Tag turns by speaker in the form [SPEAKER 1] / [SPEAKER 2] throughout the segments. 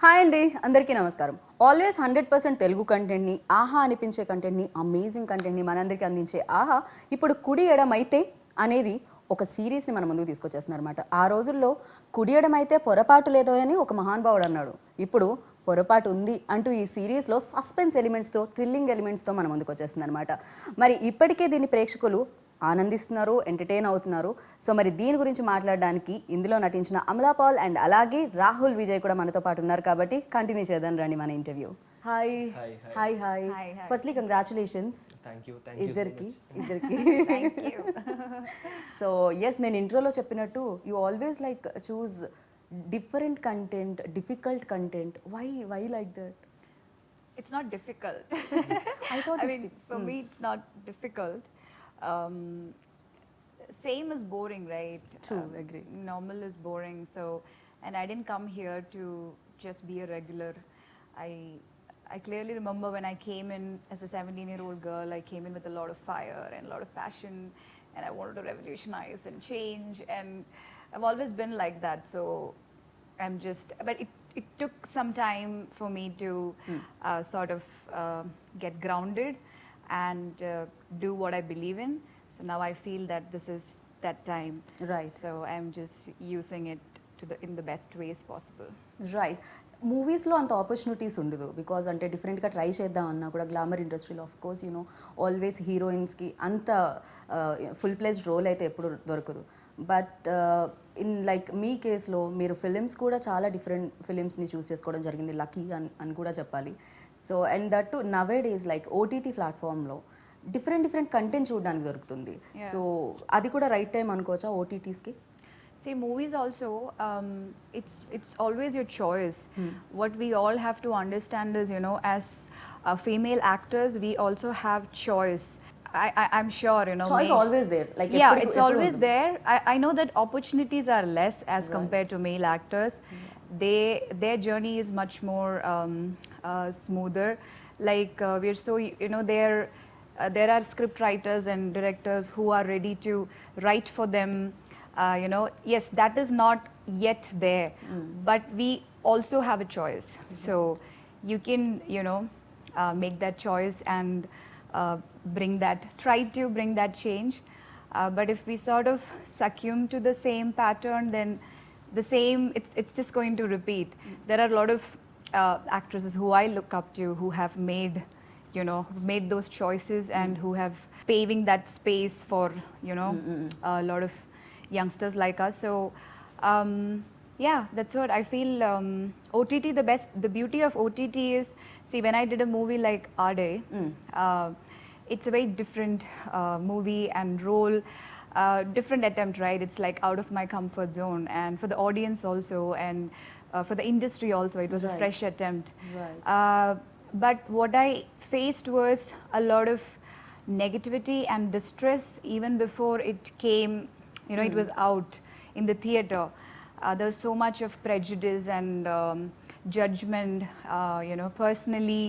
[SPEAKER 1] Hi అండి, అందరికీ నమస్కారం. ఆల్వేస్ 100% తెలుగు కంటెంట్ని, ఆహా అనిపించే కంటెంట్ని, అమేజింగ్ కంటెంట్ని మనందరికీ అందించే ఆహా ఇప్పుడు కుడి ఎడమైతే అనేది ఒక సిరీస్ని మన ముందుకు తీసుకొచ్చేస్తున్నారన్నమాట. ఆ రోజుల్లో కుడి ఎడమైతే పొరపాటు లేదో అని ఒక మహానుభావుడు అన్నాడు. ఇప్పుడు పొరపాటు ఉంది అంటూ ఈ సిరీస్లో సస్పెన్స్ ఎలిమెంట్స్తో, థ్రిల్లింగ్ ఎలిమెంట్స్తో మన ముందుకు వచ్చేస్తుంది అనమాట. మరి ఇప్పటికే దీన్ని ప్రేక్షకులు ఆనందిస్తున్నారు, ఎంటర్టైన్ అవుతున్నారు. సో మరి దీని గురించి మాట్లాడడానికి ఇందులో నటించిన అమలా పాల్ అండ్ అలాగే రాహుల్ విజయ్ కూడా మనతో పాటు ఉన్నారు కాబట్టి కంటిన్యూ చేద్దాం రండి మన interview. Hi hi hi firstly congratulations ఇద్దరికి. సో ఎస్, నేను ఇంట్రోలో చెప్పినట్టు you always like choose different content, difficult content. Why like that?
[SPEAKER 2] It's not difficult.
[SPEAKER 1] I thought
[SPEAKER 2] I mean, for me, it's not difficult. Um, Same is boring, right?
[SPEAKER 1] True, agree.
[SPEAKER 2] Normal is boring. So, and I didn't come here to just be a regular. I clearly remember when I came in as a 17-year-old girl, I came in with a lot of fire and a lot of passion, and I wanted to revolutionize and change. And I've always been like that. So, I'm just, but it took some time for me to sort of get grounded and do what I believe in. So now I feel that this is that time.
[SPEAKER 1] Right.
[SPEAKER 2] So I'm just using it in the best ways possible.
[SPEAKER 1] Right. మూవీస్లో అంత opportunities ఉండదు because అంటే డిఫరెంట్గా try చేద్దాం అన్నా కూడా glamour ఇండస్ట్రీలో of course you know always హీరోయిన్స్కి అంత ఫుల్ ప్లేస్డ్ రోల్ అయితే ఎప్పుడు దొరకదు. బట్ ఇన్ లైక్ మీ కేసులో మీరు ఫిలిమ్స్ కూడా చాలా డిఫరెంట్ ఫిలిమ్స్ని చూస్ చేసుకోవడం జరిగింది, లక్కీ అని కూడా చెప్పాలి. So and that too nowadays like OTT ప్లాట్ఫామ్లో డిఫరెంట్ కంటెంట్ చూడడానికి దొరుకుతుంది. సో అది కూడా రైట్ టైం అనుకోవచ్చా ఓటీటీస్కి?
[SPEAKER 2] See, movies also, it's always your choice. What we all have to understand is, you know, as female actors, we also have choice. I'm sure, you know.
[SPEAKER 1] Choice always there. Like
[SPEAKER 2] yeah, it's always there. I know that opportunities are less as compared to male actors. Their journey is much more smoother. Like we're so, you know, there are script writers and directors who are ready to write for them. You know, yes, that is not yet there, but we also have a choice. So you can, you know, make that choice and try to bring that change. But if we sort of succumb to the same pattern, then it's just going to repeat. There are a lot of actresses who I look up to who have made those choices and who have paving that space for, you know, a lot of youngsters like us. So yeah, that's what I feel. OTT, the beauty of OTT is, see, when I did a movie like Ade, it's a very different movie and role, different attempt, right? It's like out of my comfort zone, and for the audience also, and for the industry also, it was a fresh attempt.
[SPEAKER 1] Right.
[SPEAKER 2] But what I faced was a lot of negativity and distress even before it came. You know, it was out in the theater. There was so much of prejudice and judgment. You know, personally,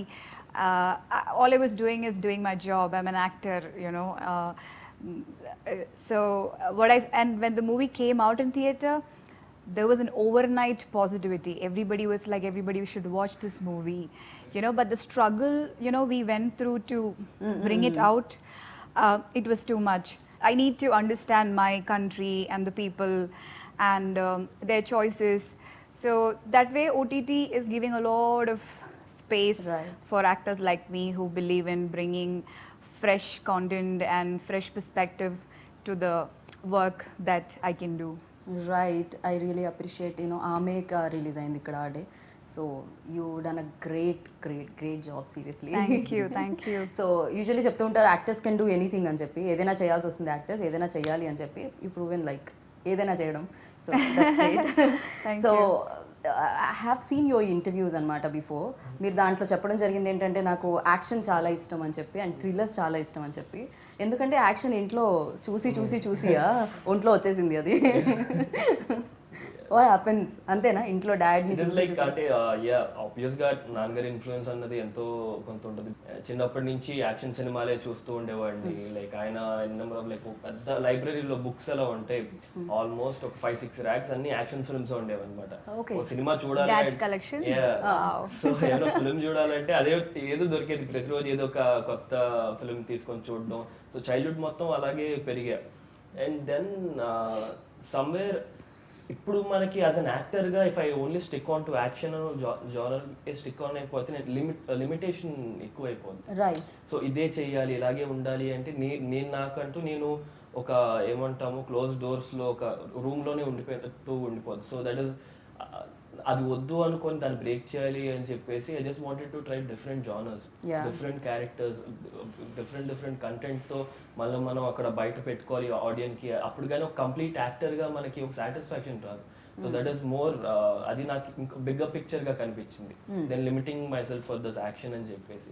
[SPEAKER 2] all I was doing is doing my job. I'm an actor, you know. So and when the movie came out in theater, there was an overnight positivity. Everybody was like, everybody should watch this movie, you know. But the struggle, you know, we went through to bring it out, it was too much. I need to understand my country and the people and their choices. So that way OTT is giving a lot of space for actors like me who believe in bringing fresh content and fresh perspective to the work that I can do.
[SPEAKER 1] Right. I really appreciate, you know, Aameka release ayindi ikkada Ade. So you done a great job, seriously.
[SPEAKER 2] Thank you.
[SPEAKER 1] So usually చెప్తూ ఉంటారు actors can do anything అని చెప్పి, ఏదైనా చేయాల్సి వస్తుంది actors, ఏదైనా చేయాలి అని చెప్పి యూ ప్రూవెన్ లైక్ ఏదైనా చేయడం. So that's great. So I have seen your interviews అనమాట బిఫోర్. మీరు దాంట్లో చెప్పడం జరిగింది ఏంటంటే నాకు యాక్షన్ చాలా ఇష్టం అని చెప్పి అండ్ థ్రిల్లర్స్ చాలా ఇష్టం అని చెప్పి. ఎందుకంటే యాక్షన్ ఇంట్లో చూసి ఒంట్లో వచ్చేసింది అది. ఓ హ్యాపెన్స్ అంతేనా ఇంట్లో డాడ్ని
[SPEAKER 3] ఇట్ ఇస్
[SPEAKER 1] చూసి
[SPEAKER 3] లైక్ అంటే యా ఆబ్వియస్ గా నాన్నగారి ఇన్ఫ్లుయెన్స్ అన్నది ఎంతో కొంత ఉంటుంది. చిన్నప్పటి నుంచి యాక్షన్ సినిమాలే చూస్తూ ఉండేవాడిని. లైక్ ఆయన నెంబర్ ఆఫ్ లైక్ పెద్ద లైబ్రరీలో బుక్స్ ఎలా ఉంటాయి, ఆల్మోస్ట్ ఒక 5-6 ర్యాక్స్ అన్ని యాక్షన్ ఫిల్మ్స్ ఉండేవి అనమాట.
[SPEAKER 1] Okay.
[SPEAKER 3] ఒక సినిమా చూడాలి
[SPEAKER 2] Dad's collection?
[SPEAKER 3] సో ఏదో ఫిల్మ్ చూడాలంటే అదే ఏదో దొరికేది, ప్రతిరోజు ఏదో ఒక కొత్త ఫిల్మ్ తీసుకొని చూడడం. సో చైల్డ్హుడ్ మొత్తం అలాగే పెరిగా. అండ్ దెన్ సమ్వేర్ ఇప్పుడు మనకి యాజ్ అన్ యాక్టర్గా if I only stick on to action genre stick on అయిపోతే లిమిటేషన్ ఎక్కువ అయిపోతుంది.
[SPEAKER 1] రైట్.
[SPEAKER 3] సో ఇదే చెయ్యాలి ఇలాగే ఉండాలి అంటే నేను నాకంటూ నేను ఒక ఏమంటాము క్లోజ్ డోర్స్లో ఒక రూమ్లోనే ఉండిపోద్ది. సో దట్ ఈస్ అది వద్దు అనుకొని దాన్ని బ్రేక్ చేయాలి అని చెప్పేసి I just wanted to try different genres, different characters, different కంటెంట్తో మనం అక్కడ బయట పెట్టుకోవాలి ఆడియన్కి. అప్పుడు కానీ ఒక కంప్లీట్ యాక్టర్గా మనకి ఒక సాటిస్ఫాక్షన్ రాదు. సో దట్ ఈస్ మోర్ అది నాకు ఇంకా బిగ్గర్ పిక్చర్గా కనిపించింది then limiting myself for this action అని చెప్పేసి.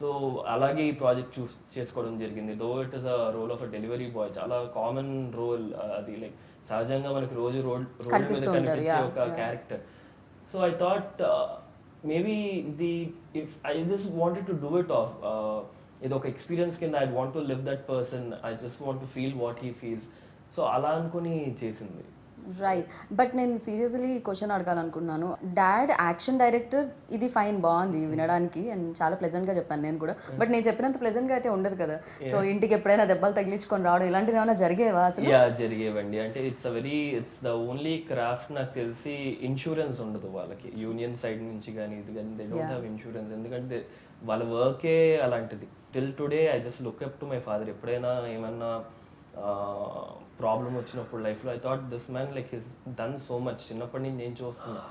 [SPEAKER 3] సో అలాగే ఈ ప్రాజెక్ట్ చేసుకోవడం జరిగింది. Though it is a role of a delivery boy, చాలా కామన్ రోల్ అది. లైక్ సహజంగా మనకి రోజు రోడ్ మీద కనిపించే ఒక character. So I thought maybe if I just wanted to do it off, ఇది ఒక ఎక్స్పీరియన్స్ కింద I want to live that person, I just want to feel what he feels. So అలా అనుకుని చేసింది.
[SPEAKER 1] రైట్. బట్ నేను seriously question అడగాలనుకున్నాను. Dad action director, ఇది fine, బాగుంది వినడానికి అండ్ చాలా ప్లెజెంట్గా చెప్పాను నేను కూడా. బట్ నేను చెప్పినంత ప్లెజెంట్గా అయితే ఉండదు కదా. సో ఇంటికి ఎప్పుడైనా దెబ్బలు తగిలించుకొని రావడం ఇలాంటిది ఏమైనా జరిగేవా అసలు?
[SPEAKER 3] జరిగేవండి. అంటే ఇట్స్ ద ఓన్లీ క్రాఫ్ట్ నాకు తెలిసి ఇన్సూరెన్స్ ఉండదు వాళ్ళకి, యూనియన్ సైడ్ నుంచి కానీ ఇది కానీ దే డోంట్ హ్యావ్ ఇన్సూరెన్స్. ఎందుకంటే వాళ్ళ వర్కే అలాంటిది. Till today I just look up to my father. ఎప్పుడైనా ఏమన్నా ప్రాబ్లం వచ్చినప్పుడు లైఫ్లో I thought this man like his done so much. చిన్నప్పటి నుంచి నేను చూస్తున్నా,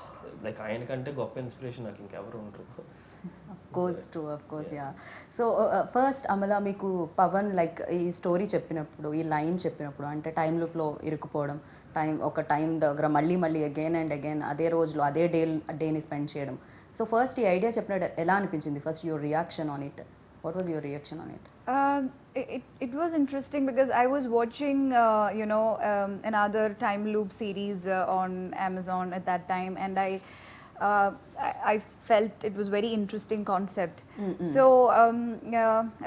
[SPEAKER 3] లైక్ ఆయన కంటే గొప్ప ఇన్స్పిరేషన్ నాకు ఇంకెవరు ఉండరు.
[SPEAKER 1] Of course yeah. So first Amala, మీకు పవన్ లైక్ ఈ స్టోరీ చెప్పినప్పుడు, ఈ లైన్ చెప్పినప్పుడు, అంటే టైం లూప్లో ఇరుక్కుపోవడం, ఒక టైం దగ్గర మళ్ళీ అగైన్ అండ్ అగైన్ అదే రోజులో అదే డేని స్పెండ్ చేయడం. సో ఫస్ట్ ఈ ఐడియా చెప్పినట్టు ఎలా అనిపించింది? First your reaction on it. What was your reaction on it?
[SPEAKER 2] It was interesting because I was watching, another time loop series on Amazon at that time, and I felt it was very interesting concept. So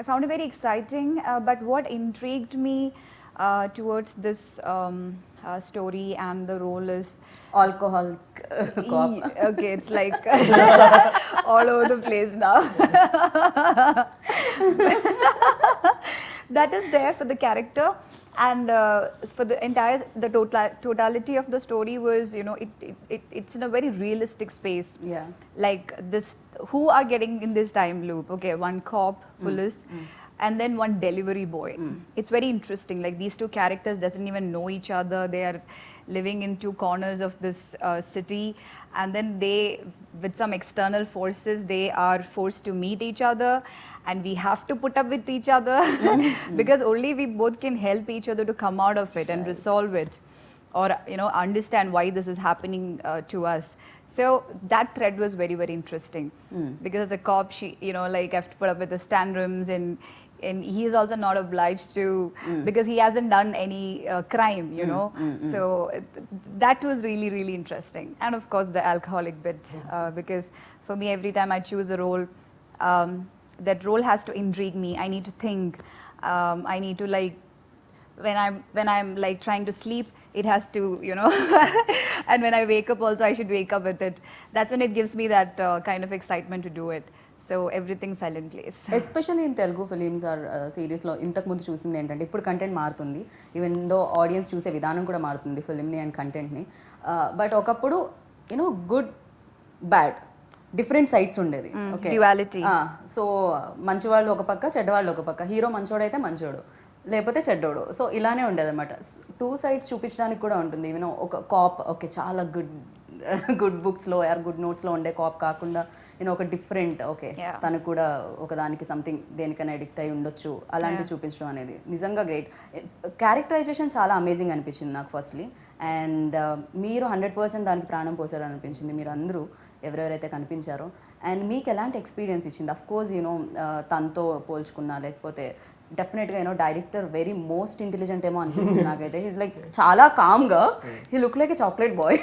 [SPEAKER 2] I found it very exciting. But what intrigued me towards this story and the role is
[SPEAKER 1] alcohol cop.
[SPEAKER 2] Okay, it's like all over the place now. That is there for the character, and for the totality of the story was, it's in a very realistic space.
[SPEAKER 1] Yeah.
[SPEAKER 2] Like this, who are getting in this time loop? Okay, one cop, police, and then one delivery boy. It's very interesting. Like these two characters doesn't even know each other. They are living in two corners of this city, and then they, with some external forces, they are forced to meet each other, and we have to put up with each other because only we both can help each other to come out of it and resolve it, or understand why this is happening to us. So that thread was very, very interesting because as a cop, she like I have to put up with the tantrums, and he is also not obliged to because he hasn't done any crime, So that was really, really interesting. And of course the alcoholic bit, because for me every time I choose a role, that role has to intrigue me. I need to think. I need to like when I'm like trying to sleep, it has to, and when I wake up also, I should wake up with it. That's when it gives me that kind of excitement to do it. So everything fell in place.
[SPEAKER 1] Especially in Telugu films or సిరీస్లో ఇంతకుముందు చూసింది ఏంటంటే ఇప్పుడు content మారుతుంది, even though audience చూసే విధానం కూడా మారుతుంది ఫిలింని అండ్ కంటెంట్ని. బట్ ఒకప్పుడు గుడ్ బ్యాడ్ డిఫరెంట్ సైడ్స్ ఉండేది. Okay,
[SPEAKER 2] duality.
[SPEAKER 1] సో మంచివాళ్ళు ఒక పక్క, చెడ్డవాళ్ళు ఒక పక్క. హీరో మంచోడైతే మంచోడు, లేకపోతే చెడ్డోడు. సో ఇలానే ఉండేది అనమాట. టూ సైడ్స్ చూపించడానికి కూడా ఉంటుంది. ఈవెన్ ఒక కాప్, ఓకే, చాలా గుడ్ బుక్స్లో ఆర్ గుడ్ నోట్స్లో ఉండే కాప్ కాకుండా ఒక డిఫరెంట్, ఓకే, తనకు కూడా ఒకదానికి సంథింగ్ దేనికైనా అడిక్ట్ అయి ఉండొచ్చు, అలాంటివి చూపించడం అనేది నిజంగా గ్రేట్. క్యారెక్టరైజేషన్ చాలా అమేజింగ్ అనిపించింది నాకు ఫస్ట్లీ. అండ్ మీరు 100% దానికి ప్రాణం పోసారు అనిపించింది, మీరు అందరూ ఎవరెవరైతే కనిపించారో. అండ్ మీకు ఎలాంటి ఎక్స్పీరియన్స్ ఇచ్చింది? అఫ్ కోర్స్ తనతో పోల్చుకున్నా, లేకపోతే డెఫినెట్గా you know director very most intelligent ఏమో అనిపిస్తుంది నాకైతే హీస్ లైక్ చాలా కామ్గా he look like a chocolate boy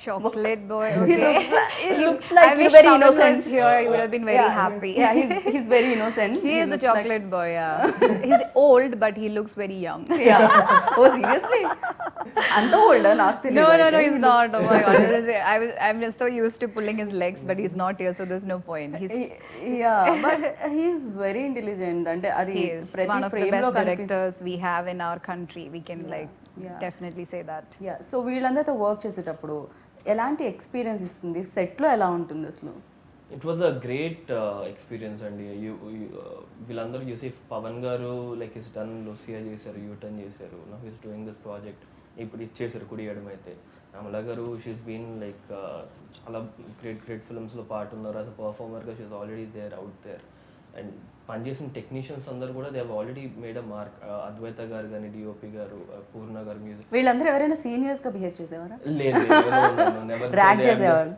[SPEAKER 2] Chocolate boy.
[SPEAKER 1] He
[SPEAKER 2] Okay.
[SPEAKER 1] looks like
[SPEAKER 2] I
[SPEAKER 1] you're
[SPEAKER 2] wish
[SPEAKER 1] very
[SPEAKER 2] Pawan
[SPEAKER 1] innocent.
[SPEAKER 2] was here. He would have been very happy.
[SPEAKER 1] Yeah, he's very innocent.
[SPEAKER 2] He is a
[SPEAKER 1] looks
[SPEAKER 2] chocolate boy. Yeah. He's old, but he looks very young.
[SPEAKER 1] Like, yeah. Oh, seriously? అంత old నాకు తెలియదు.
[SPEAKER 2] No, he's not. Oh my god. I'm just so used to pulling his legs, but he's not here, so there's no point.
[SPEAKER 1] Yeah, but he's very intelligent. అంటే అది
[SPEAKER 2] He is
[SPEAKER 1] ప్రతి
[SPEAKER 2] one of the
[SPEAKER 1] frame లో
[SPEAKER 2] best
[SPEAKER 1] కనిపిస్తుంది.
[SPEAKER 2] directors we have in our country. We can
[SPEAKER 1] Yeah.
[SPEAKER 2] definitely say that.
[SPEAKER 1] Yeah so వీళ్ళందరితో work చేసేటప్పుడు ఎలాంటి experience ఇస్తుంది సెట్లో ఎలా ఉంటుంది అసలు
[SPEAKER 3] it was a great experience అండి వీళ్ళందరూ చూసి పవన్ గారు లైక్ ఇస్ డన్ లూసియా చేశారు యూటర్న్ చేశారు now is doing this project ఇప్పుడు ఇచ్చేసారు కుడియడం అయితే అమలా గారు షీస్ బీన్ లైక్ చాలా గ్రేట్ ఫిల్మ్స్లో పార్ట్ ఉన్నారు యాజ్ అ పర్ఫార్మర్గా she's already there out there and పనిచేసిన టెక్నీషియన్స్ అందరూ కూడా they have already made a mark అద్వైత గారు కానీ డిఓపి గారు పూర్ణ గారు మ్యూజిక్
[SPEAKER 1] వీళ్ళందరూ ఎవరైనా సీనియర్స్ గా బిహేవ్ చేసేవారా
[SPEAKER 3] లేదు
[SPEAKER 1] Drag చేసేవారు.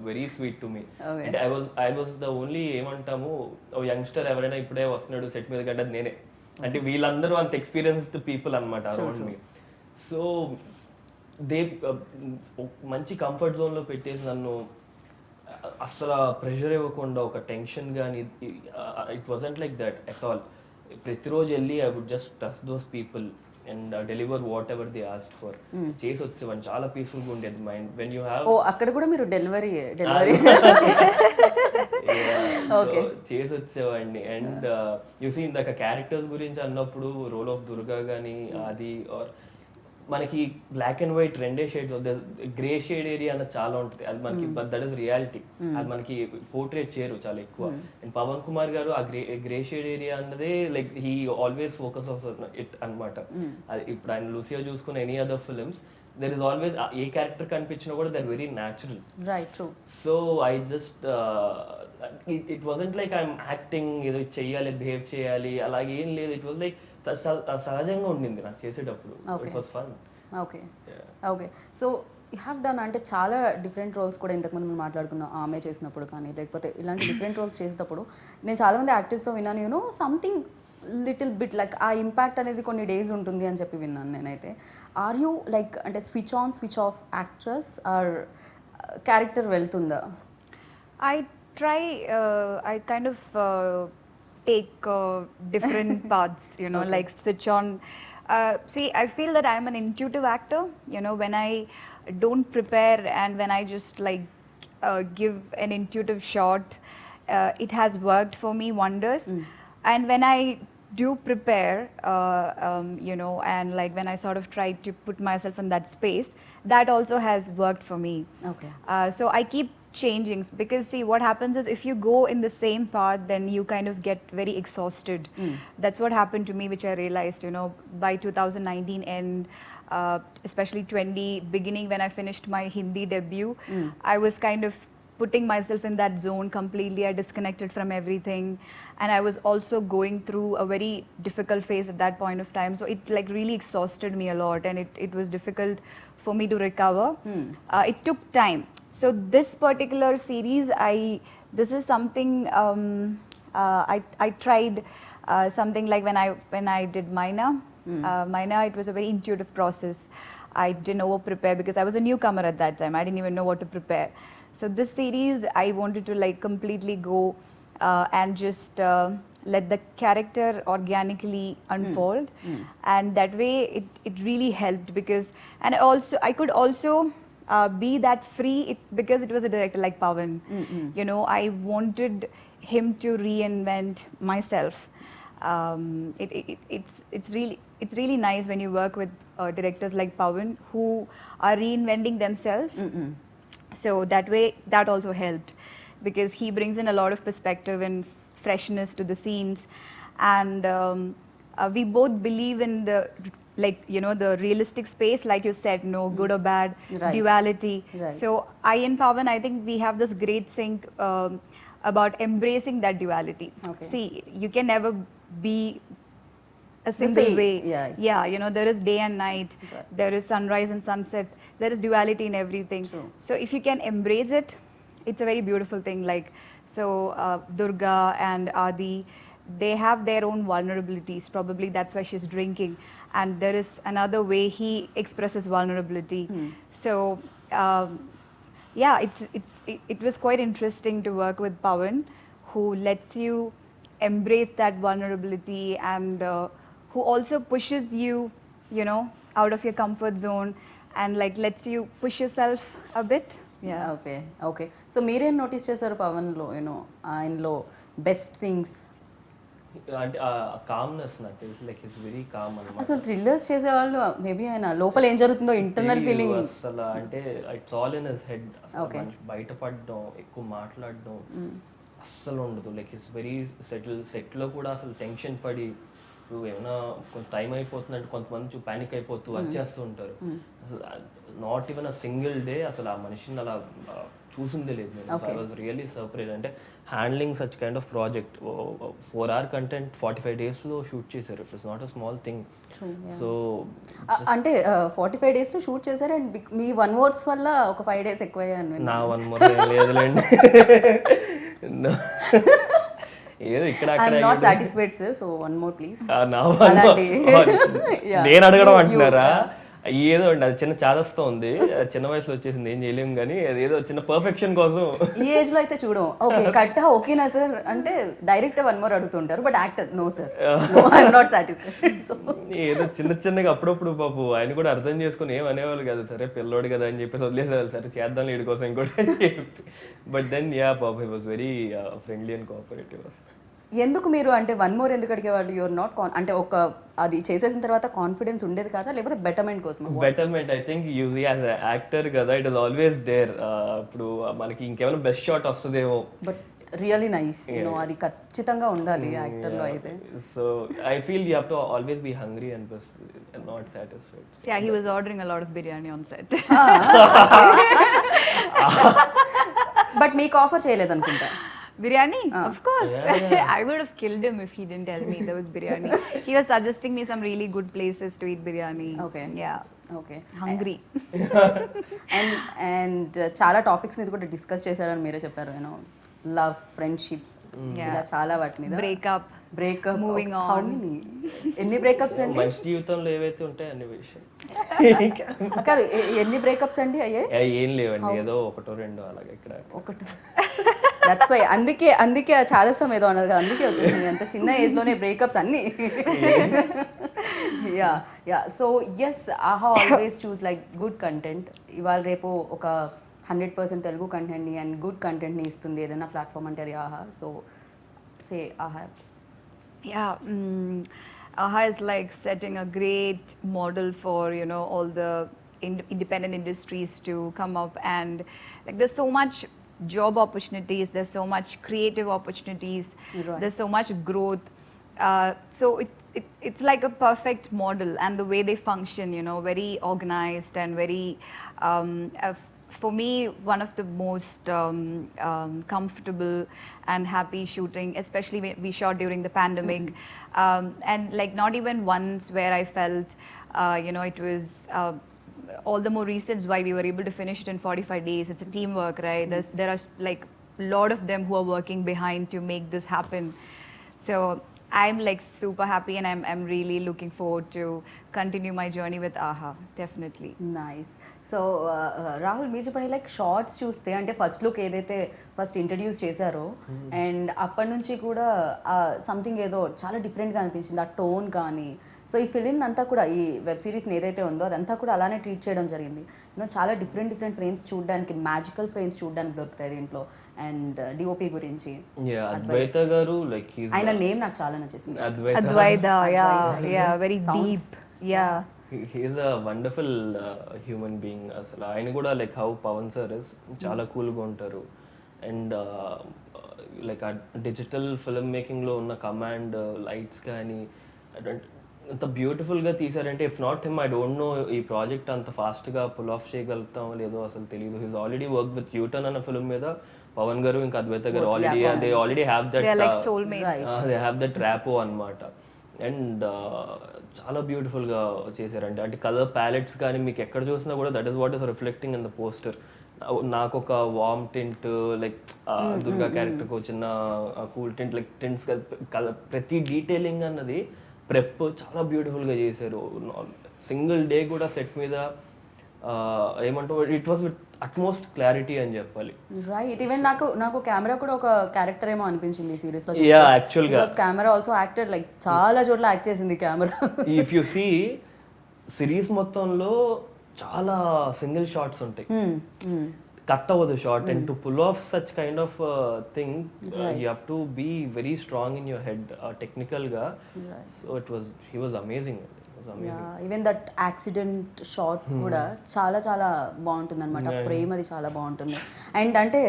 [SPEAKER 3] Very sweet to me
[SPEAKER 1] Okay.
[SPEAKER 3] అంటే ఐ వాజ్ ద ఓన్లీ ఏమంటాము ఓ యంగ్స్టర్ ఎవరైనా ఇప్పుడే వస్తున్నాడు సెట్ మీద కంటే నేనే అంటే వీళ్ళందరూ అంత ఎక్స్పీరియన్స్డ్ పీపుల్ అనమాట అరౌండ్ మీ సో దే మంచి కంఫర్ట్ జోన్లో పెట్టేసి నన్ను అసలు ప్రెషర్ ఇవ్వకుండా ఒక టెన్షన్ కానీ it wasn't like that at all ప్రతిరోజు వెళ్ళి I would just touch those people and deliver whatever they ask for చేసి వచ్చేవాడిని చాలా పీస్ఫుల్గా ఉండేది mind when you have
[SPEAKER 1] oh అక్కడ కూడా మీరు డెలివరీ Okay.
[SPEAKER 3] చేసి వచ్చేవాడిని అండ్ యూసీ ఇందాక క్యారెక్టర్స్ గురించి అన్నప్పుడు రోల్ ఆఫ్ దుర్గా కానీ అది ఆర్ మనకి బ్లాక్ అండ్ వైట్ రెండే షేడ్స్ గ్రే షేడ్ ఏరియా అన్నది చాలా ఉంటుంది అది మనకి దట్ ఇస్ రియాలిటీ అది మనకి పోర్ట్రేట్ చేయరు చాలా ఎక్కువ అండ్ పవన్ కుమార్ గారు ఆ గ్రే షేడ్ ఏరియా అన్నదే like he always focus it అనమాట అది ఇప్పుడు ఆయన లూసియా చూసుకున్న any other films there is always a character కనిపించినా కూడా they're very natural
[SPEAKER 1] right true
[SPEAKER 3] so I just it wasn't like I'm acting ఏదో చెయ్యాలి బిహేవ్ చేయాలి అలాగే ఏం లేదు ఇట్ వాజ్ లైక్ సహజంగా ఉండింది నాకు చేసేటప్పుడు it was fun
[SPEAKER 1] okay okay so you have done అంటే చాలా డిఫరెంట్ రోల్స్ కూడా ఇంతకుముందు మనం మాట్లాడుకున్నాం ఆమె చేసినప్పుడు కానీ లేకపోతే ఇలాంటి డిఫరెంట్ రోల్స్ చేసేటప్పుడు నేను చాలామంది యాక్టర్స్తో విన్నాను you know something little bit like ఆ ఇంపాక్ట్ అనేది కొన్ని డేస్ ఉంటుంది అని చెప్పి విన్నాను నేనైతే ఆర్ యూ లైక్ అంటే switch on switch off actress or character వెళ్తుందా
[SPEAKER 2] I try, I kind of take different paths, you know,
[SPEAKER 1] Okay.
[SPEAKER 2] like switch on. See, I feel that I'm an intuitive actor, you know, when I don't prepare and when I just like give an intuitive shot, it has worked for me wonders. And when I do prepare, you know, and like when I sort of try to put myself in that space, that also has worked for me.
[SPEAKER 1] Okay
[SPEAKER 2] So I keep changing because see what happens is if you go in the same path then you kind of get very exhausted. That's what happened to me, which I realized, you know, by 2019 and especially 20 beginning when I finished my Hindi debut, I was kind of putting myself in that zone completely. I disconnected from everything and I was also going through a very difficult phase at that point of time, so it like really exhausted me a lot and it was difficult for me to recover. It took time. So this particular series, this is something I tried something like when I did Maina. Maina, it was a very intuitive process. I didn't over prepare because I was a newcomer at that time. I didn't even know what to prepare. So this series, I wanted to like completely go and just let the character organically unfold, and that way it really helped because and I could also be that free because it was a director like Pawan. You know, I wanted him to reinvent myself. It's really nice when you work with directors like Pawan who are reinventing themselves. So that way, that also helped because he brings in a lot of perspective and freshness to the scenes, and we both believe in the like, you know, the realistic space, like you said, no good or bad,
[SPEAKER 1] Right.
[SPEAKER 2] duality.
[SPEAKER 1] Right.
[SPEAKER 2] So I and Pawan, I think we have this great sync about embracing that duality.
[SPEAKER 1] Okay.
[SPEAKER 2] See, you can never be a single
[SPEAKER 1] same,
[SPEAKER 2] way.
[SPEAKER 1] yeah.
[SPEAKER 2] You know, there is day and night,
[SPEAKER 1] Right.
[SPEAKER 2] there is sunrise and sunset, there is duality in everything.
[SPEAKER 1] True.
[SPEAKER 2] So if you can embrace it, it's a very beautiful thing. Like, so Durga and Adi, they have their own vulnerabilities. Probably that's why she's drinking, and there is another way he expresses vulnerability. So yeah, it was quite interesting to work with Pawan, who lets you embrace that vulnerability, and who also pushes you, you know, out of your comfort zone, and like lets you push yourself a bit. Yeah.
[SPEAKER 1] Okay so మీరేం notice చేశారు పవన్లో you know ఆయనలో best things?
[SPEAKER 3] అంటే ఆ calmness నాకు తెలిసి like it's very calm అనమాట.
[SPEAKER 1] అసలు thrillers చేసేవాళ్ళు మేబీ ఆయన లోపల ఏం జరుగుతుందో ఇంటర్నల్ ఫీలింగ్
[SPEAKER 3] అసలు అంటే it's all in his head. అసలు బయటపడడం, ఎక్కువ మాట్లాడడం అస్సలు ఉండదు. లైక్ ఇట్స్ వెరీ సెట్లో కూడా అసలు టెన్షన్ పడి ఇప్పుడు ఏమైనా కొంత టైం అయిపోతుందంటే కొంతమంది ప్యానిక్ అయిపోతూ వచ్చేస్తూ ఉంటారు. అసలు not even a single day అసలు ఆ మనిషిని అలా చూసిందే లేదు నేను. I was really surprise. అంటే handling such kind of project 4 hour content 45 daysలో షూట్ చేశారు. It is not a small thing. So
[SPEAKER 1] అంటే 45 daysలో షూట్ చేశారు అండ్ మీ 1 words వల్ల ఒక 5 days ఎక్కువయ్యాను.
[SPEAKER 3] నా 1 more లేదులేండి. ఏదో ఇక్కడ
[SPEAKER 1] not satisfied sir, so 1 more please.
[SPEAKER 3] నేను అడగడం అంటున్నారా? ఏదో అండి అది చిన్న చాదస్తో ఉంది, చిన్న వయసులో వచ్చేసింది, ఏం చేయలేము. కానీ అదేదో చిన్న పర్ఫెక్షన్ కోసం
[SPEAKER 1] ఈ ఏజ్ లో అయితే చూడం. ఓకే కట్ ఓకేనా సార్ అంటే డైరెక్ట్ 1 more అడుగుతుంటారు, but actor no sir, no I'm not satisfied. So
[SPEAKER 3] ఏదో చిన్నగా అప్పుడప్పుడు పాపు ఆయన కూడా అర్థం చేసుకుని ఏం అనేవాళ్ళు కదా, సరే పిల్లోడు కదా అని చెప్పేసి వదిలేసేవాళ్ళు, సరే చేద్దాం వీడి కోసం ఇంకోటి అని చెప్పి. బట్ దెన్ యా పాప he was very friendly and cooperative.
[SPEAKER 1] ఎందుకు మీరు అంటే 1 more ఎందుకు అడిగేవాళ్ళు? యువర్ నాట్ అంటే ఒక అది చేసేసిన తర్వాత కాన్ఫిడెన్స్ ఉండేది కదా, లేకపోతే బెటర్మెంట్ కోసం?
[SPEAKER 3] Betterment I think UG as actor కదా, ఇట్ ఇస్ ఆల్వేస్ దేర్. ఇప్పుడు మనకి ఇంకేమైనా బెస్ట్ షాట్ వస్తుందేమో,
[SPEAKER 1] బట్ రియల్లీ నైస్ యూనో, అది ఖచ్చితంగా ఉండాలి యాక్టర్ లో అయితే.
[SPEAKER 3] So I feel you have to always be hungry and not satisfied.
[SPEAKER 2] Yeah, he was ordering a lot of biryani on set.
[SPEAKER 1] But మీకు ఆఫర్ చేయలేదు అనుకుంటా.
[SPEAKER 2] Biryani? Of course. I would have killed him if he didn't tell me there was biryani. He was suggesting me some really good places to eat biryani.
[SPEAKER 1] Okay.
[SPEAKER 2] Yeah.
[SPEAKER 1] Okay
[SPEAKER 2] Hungry.
[SPEAKER 1] And చాలా topics మీద కూడా discuss చేశారని మీరే చెప్పారు, you know love, friendship, ఇలా చాలా వాటి మీద.
[SPEAKER 2] Breakup.
[SPEAKER 1] Breakup,
[SPEAKER 2] Moving on.
[SPEAKER 1] How many? ఎన్ని బ్రేకప్స్ అండి?
[SPEAKER 3] మనిషి జీవితంలో ఏవైతే ఉంటాయి అన్ని విషయం
[SPEAKER 1] కాదు ఎన్ని బ్రేకప్స్ అండి అయ్యాయి?
[SPEAKER 3] ఏం లేవండి, ఏదో ఒకటో రెండో అలాగే ఇక్కడ
[SPEAKER 1] ఒకటి. దట్స్ వై అందుకే చాదస్తాం ఏదో అన్నారు కదా, అందుకే వచ్చేసింది అంత చిన్న ఏజ్ లోనే బ్రేకప్స్ అన్ని. యా సో ఎస్, ఆహా ఆల్వేస్ చూస్ లైక్ గుడ్ కంటెంట్. ఇవాళ రేపు ఒక 100% తెలుగు కంటెంట్ని అండ్ గుడ్ కంటెంట్ని ఇస్తుంది ఏదైనా ప్లాట్ఫామ్ అంటే అది ఆహా. సో సే ఆహా.
[SPEAKER 2] Yeah. AHA is like setting a great model for, you know, all the independent industries to come up, and like there's so much job opportunities, there's so much creative opportunities,
[SPEAKER 1] Right.
[SPEAKER 2] there's so much growth. So it's like a perfect model, and the way they function, you know, very organized and very for me, one of the most comfortable and happy shooting, especially when we shot during the pandemic. And like not even once where I felt, you know, it was all the more reasons why we were able to finish it in 45 days. It's a teamwork, right? There are like a lot of them who are working behind to make this happen. So I'm like super happy, and I'm really looking forward to continue my journey with AHA, definitely.
[SPEAKER 1] Nice. So Rahul మీరు చెప్పండి, like shorts చూస్తే అంటే first look ఏదైతే first introduce చేశారో and అప్పటి నుంచి కూడా something ఏదో చాలా డిఫరెంట్గా అనిపించింది, ఆ టోన్ కానీ. సో ఈ ఫిలిం అంతా కూడా, ఈ వెబ్ సిరీస్ని ఏదైతే ఉందో అదంతా కూడా అలానే ట్రీట్ చేయడం జరిగింది. యూనో చాలా డిఫరెంట్ ఫ్రేమ్స్ చూడడానికి, మ్యాజికల్ ఫ్రేమ్స్ చూడడానికి దొరుకుతాయి దీంట్లో. అండ్ డిఓపి గురించి
[SPEAKER 3] అద్వైత గారు, లైక్
[SPEAKER 1] ఆయన నేమ్ నాకు చాలా నచ్చేసింది,
[SPEAKER 2] Advaita, yeah, very deep. Yeah.
[SPEAKER 3] He is a wonderful human being. అసలు ఆయన కూడా like how Pawan sir is చాలా కూల్గా ఉంటారు. అండ్ లైక్ ఆ డిజిటల్ ఫిల్మ్ మేకింగ్లో ఉన్న కమాండ్ లైట్స్ కానీ అంత బ్యూటిఫుల్గా తీసారంటే, if not him I don't know ఈ ప్రాజెక్ట్ అంత ఫాస్ట్గా పుల్ ఆఫ్ చేయగలుగుతాం లేదో అసలు తెలియదు. He's already work with U Turn అన్న ఫిల్మ్ మీద పవన్ గారు ఇంకా అద్వైత గారు already have that,
[SPEAKER 2] They're like soulmates.
[SPEAKER 3] They have that rapport అనమాట. అండ్ చాలా బ్యూటిఫుల్గా చేశారంటే, అంటే కలర్ ప్యాలెట్స్ కానీ మీకు ఎక్కడ చూసినా కూడా that is what is reflecting in the poster. నాకు ఒక వామ్ టింట్ లైక్ దుర్గా క్యారెక్టర్కి ఒక చిన్న కూల్ టింట్ లైక్ టింట్స్ ప్రతి డీటెయిలింగ్ అన్నది ప్రెప్ చాలా బ్యూటిఫుల్గా చేశారు. సింగిల్ డే కూడా సెట్ మీద ఏమంటావు it was with utmost clarity అని చెప్పాలి.
[SPEAKER 1] రైట్. ఈవెన్ నాకు కెమెరా కూడా ఒక క్యారెక్టర్ ఏమో అనిపించింది ఈ సిరీస్ లో.
[SPEAKER 3] యాక్చువల్గా
[SPEAKER 1] కెమెరా ఆల్సో యాక్టెడ్ లైక్ చాలా చోట్ల యాక్ట్ చేసింది camera.
[SPEAKER 3] If you see series మొత్తంలో చాలా సింగిల్ షాట్స్ ఉంటాయి, కట్ అవ్వదు short. And to pull off such kind of thing you have to be very strong in your head technical గా. So he was amazing.
[SPEAKER 1] Even that accident shot కూడా చాలా చాలా బాగుంటుంది అనమాట. ఫ్రేమ్ అది చాలా బాగుంటుంది. అండ్ అంటే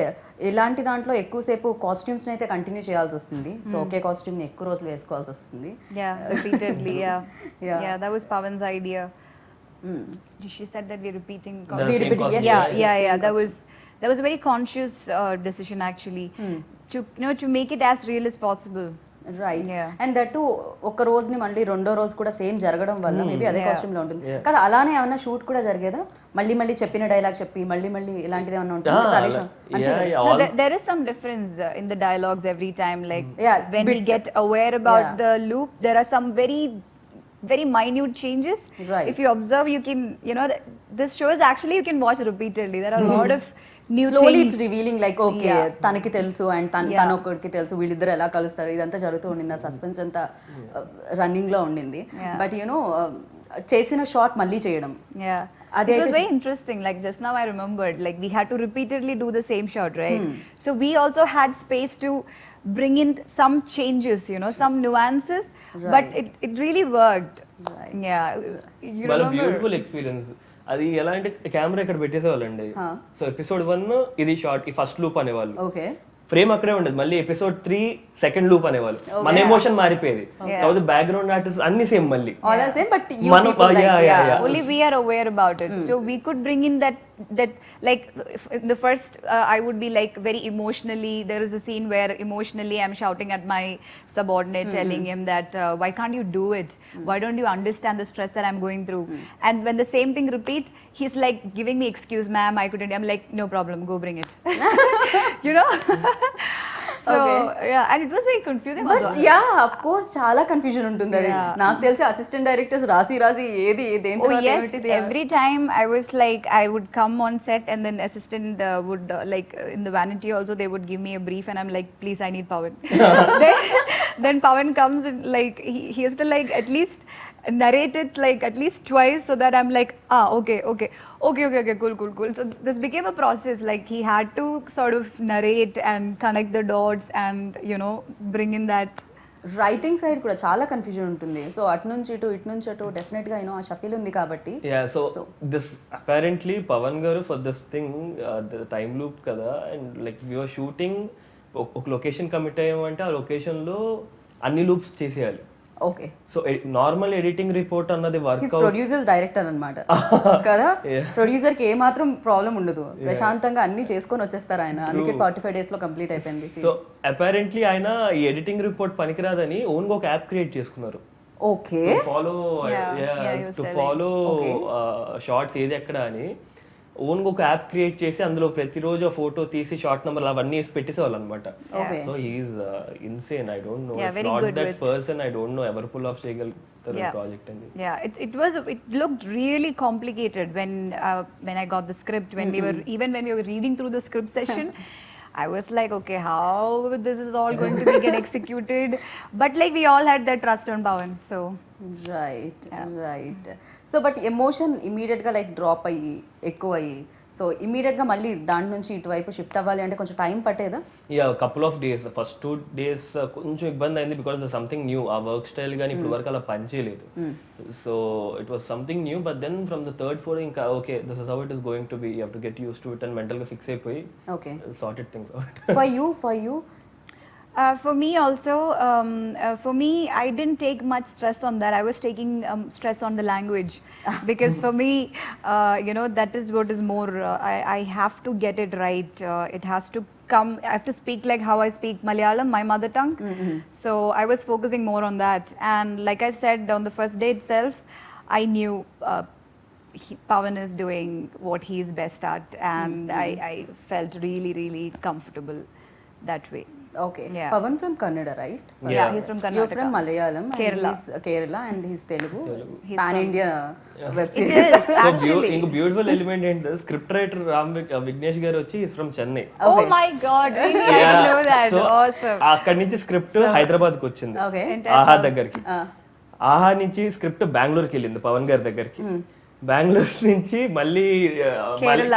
[SPEAKER 1] ఇలాంటి దాంట్లో ఎక్కువసేపు కాస్ట్యూమ్స్ అయితే కంటిన్యూ చేయాల్సి వస్తుంది. సో ఒకే కాస్ట్యూమ్ ని ఎక్కువ రోజులు వేసుకోవాల్సి వస్తుంది.
[SPEAKER 2] Repeatedly, yeah. That was Pawan's idea. She said that we're repeating. Yeah. That was a very conscious decision actually, to make it as real as possible.
[SPEAKER 1] Right. And that ఒక రోజుని మళ్ళీ రెండో రోజు కూడా సేమ్ జరగడం వల్ల మేబీ అదే costume లో ఉంటుంది కదా. అలానే ఏమన్నా షూట్ కూడా జరిగేదా? మళ్ళీ చెప్పిన డైలాగ్ చెప్పి మళ్ళీ ఇలాంటిది ఏమన్నా ఉంటుంది?
[SPEAKER 2] There is some difference in the dialogues every time. Like when we get aware about the loop, there are some very minute changes.
[SPEAKER 1] Right.
[SPEAKER 2] If you observe, you can, this show is actually you can watch repeatedly. There are a lot of new
[SPEAKER 1] slowly
[SPEAKER 2] things.
[SPEAKER 1] It's revealing like okay తనకి తెలుసు and తన ఒక్కడికి తెలుసు, వీళ్ళిద్దరు ఎలా కలుస్తారు, ఇదంతా జరుగుతూ ఉండింది. ఆ సస్పెన్స్ అంతా రన్నింగ్ లో ఉండింది. బట్ చేసిన షాట్ మళ్ళీ చేయడం,
[SPEAKER 2] It was very interesting. Like just now I remembered, like we had to repeatedly do the same shot, right? So we also had space to bring in some changes, some nuances, but it really worked.
[SPEAKER 1] Right.
[SPEAKER 2] Yeah. You
[SPEAKER 3] వాళ్ళ
[SPEAKER 2] remember?
[SPEAKER 3] Beautiful experience. అది ఎలా అంటే camera ఇక్కడ పెట్టేసేవాళ్ళండి. So episode 1 ఇది short, ఈ first loop అనేవాళ్ళు.
[SPEAKER 1] Okay.
[SPEAKER 3] Frame అక్కడే ఉండదు. మళ్ళీ ఎపిసోడ్ 3 సెకండ్ లూప్ అనేవాళ్ళు. మన ఎమోషన్ మారిపోయేది. కాబట్టి బ్యాక్గ్రౌండ్ ఆర్టిస్ట్ అన్ని సేమ్ మళ్ళీ.
[SPEAKER 1] All are same, but you
[SPEAKER 3] మనం
[SPEAKER 1] people like,
[SPEAKER 2] Only we are aware about it, so we could bring in that like in the first I would be like very emotionally, there is a scene where emotionally I'm shouting at my subordinate, telling him that why can't you do it, why don't you understand the stress that I'm going through, and when the same thing repeats, he's like giving me excuse, ma'am, I couldn't. I'm like, no problem, go bring it. So and it was very confusing
[SPEAKER 1] but
[SPEAKER 2] also.
[SPEAKER 1] Yeah of course చాలా confusion ఉంటుంది అది. నాకు తెలిసి assistant directors రాసి ఏది దేని
[SPEAKER 2] Oh
[SPEAKER 1] తర్వాత
[SPEAKER 2] yes,
[SPEAKER 1] ఏమిటిది.
[SPEAKER 2] every time I was like, I would come on set and then assistant would like in the vanity also they would give me a brief and I'm like, please, I need Pawan. then Pawan comes and like he has to like at least narrate it like at least twice so that I'm like, okay, cool. So this became a process. Like he had to sort of narrate and connect the dots and bring in that.
[SPEAKER 1] Writing side కూడా చాలా confusion ఉంటుంది. So అటు నుంచి ఇటు definite గా ఆ shuffle ఉంది కాబట్టి.
[SPEAKER 3] సో దిస్ అపారెంట్లీ పవన్ గారు for this thing time loop కదా, అండ్ లైక్ యూఆర్ షూటింగ్ ఒక లొకేషన్ కమిట్ అయ్యామంటే ఆ లొకేషన్ లో అన్ని లూప్స్ చేసేయాలి.
[SPEAKER 1] Okay.
[SPEAKER 3] So normal editing report అన్నది వర్క్
[SPEAKER 1] ప్రొడ్యూసర్స్ డైరెక్టర్ అన్నమాట కదా. ప్రొడ్యూసర్ కి ఏ మాత్రం ప్రాబ్లం ఉండదు, ప్రశాంతంగా అన్ని చేసుకొని వచ్చేస్తారు ఆయన. అందుకే 45 days లో కంప్లీట్ అయిపోయింది.
[SPEAKER 3] సో అపారెంట్లీ ఆయన ఈ ఎడిటింగ్ రిపోర్ట్ పనికిరాదని ఓన్ గా ఒక యాప్ క్రియేట్ చేసుకున్నారు.
[SPEAKER 1] ఓకే.
[SPEAKER 3] టు ఫాలో షార్ట్స్ ఏది ఎక్కడ అని ఓన్ గా ఒక యాప్ క్రియేట్ చేసి అందులో ప్రతిరోజు ఆ ఫోటో తీసి షార్ట్ నెంబర్ అవన్నీ వేసి పెట్టేసేవాళ్ళు అనమాట. So he's insane. I don't know not that person. I don't know ever pull off చేయగలుగుతారు ప్రాజెక్ట్ అని.
[SPEAKER 2] It looked really complicated when I got the script, when when we were reading through the script session. I was like, okay, how this is all going to be get executed, but like we all had that trust on Pawan. So
[SPEAKER 1] right. So but emotion immediate గా like drop అయ్యి ఎక్కువ అయ్యి, so immediate గా మళ్ళీ దాని నుంచి ఇటువైపు shift అవ్వాలి అంటే కొంచెం టైం పట్టేదా?
[SPEAKER 3] Couple of days. First 2 days కొంచెం ఇబ్బంది అయింది బికాస్ సంథింగ్ న్యూ. ఆ వర్క్ స్టైల్ కానీ ఇప్పుడు వరకు అలా పనిచేయలేదు. So it was something new. But then from the third four ఇంకా okay this is how it is going to be, you have to get use to it and mental గా fix అయిపోయి sorted things out.
[SPEAKER 1] For you
[SPEAKER 2] For me also, for me, I didn't take much stress on that. I was taking stress on the language because for me, that is what is more. I have to get it right. It has to come. I have to speak like how I speak Malayalam, my mother tongue. So I was focusing more on that. And like I said on the first day itself, I knew Pavan is doing what he's best at, and I felt really, really comfortable that way.
[SPEAKER 1] Okay.
[SPEAKER 2] Yeah.
[SPEAKER 1] Pavan from Kannada, right?
[SPEAKER 2] Yeah, he's from
[SPEAKER 1] You're
[SPEAKER 2] Karnataka.
[SPEAKER 1] from Malayalam.
[SPEAKER 2] Kerala.
[SPEAKER 1] And he's Kerala and he's Telugu.
[SPEAKER 2] He's
[SPEAKER 1] Pan
[SPEAKER 2] from-
[SPEAKER 1] India web
[SPEAKER 2] It
[SPEAKER 1] series.
[SPEAKER 2] is actually.
[SPEAKER 3] ఇంకో beautiful element ఏంటంటే script writer Vignesh గారు వచ్చి from Chennai.
[SPEAKER 2] Oh my God! Really, I didn't know that.
[SPEAKER 3] So,
[SPEAKER 2] Awesome.
[SPEAKER 3] అక్కడి నుంచి script Hyderabad కి వచ్చింది
[SPEAKER 1] Okay.
[SPEAKER 3] ఆహా దగ్గరికి. ఆహా నుంచి స్క్రిప్ట్ బెంగళూరుకి వెళ్ళింది పవన్ గారి దగ్గరికి. బెంగళూరు నుంచి మళ్ళీ